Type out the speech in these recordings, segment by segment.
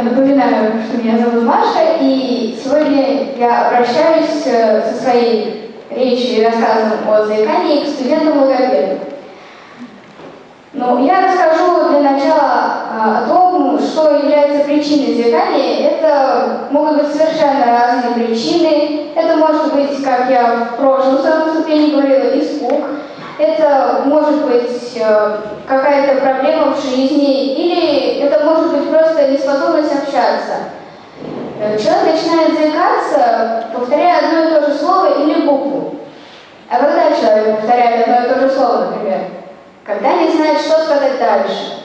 Напоминаю, что меня зовут Маша, и сегодня я обращаюсь со своей речью и рассказом о заикании к студентам-логопедам. Но я расскажу для начала о том, что является причиной заикания. Это могут быть совершенно разные причины. Это может быть, как я в прошлом своем выступлении говорила, испуг. Это может быть какая-то проблема в жизни, или это может быть просто неспособность общаться. Человек начинает заикаться, повторяя одно и то же слово или букву. А когда человек повторяет одно и то же слово, например? Когда не знает, что сказать дальше.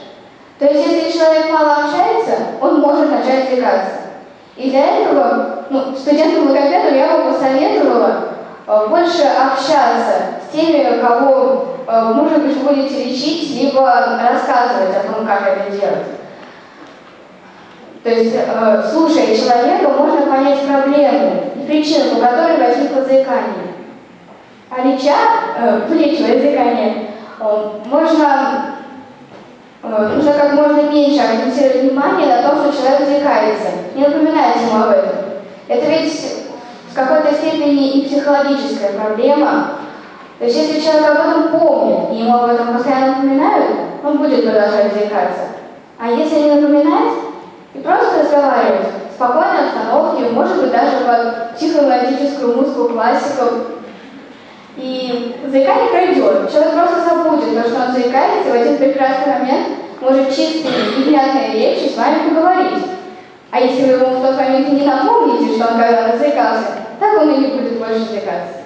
То есть, если человек мало общается, он может начать заикаться. И для этого студентам-логопеду я бы посоветовала больше общаться с теми, кого, может быть, вы будете лечить, либо рассказывать о том, как это делать. То есть, слушая человека, можно понять проблему и причину, по которой возникло заикание. А вылечивая заикание, нужно как можно меньше акцентировать внимание на том, что человек заикается. Не напоминайте ему об этом. Это ведь в какой-то степени и психологическая проблема. То есть, если человек об этом помнит, и ему об этом постоянно напоминают, он будет продолжать заикаться. А если не напоминать и просто разговаривать в спокойной обстановке, может быть, даже под психоаналитическую музыку классиков, и заикание пройдет. Человек просто забудет то, что он заикается, и в один прекрасный момент может чистой и внятной речью с вами поговорить. А если вы ему в тот момент не напомните, что он когда-то заикался, так он и не будет больше заикаться.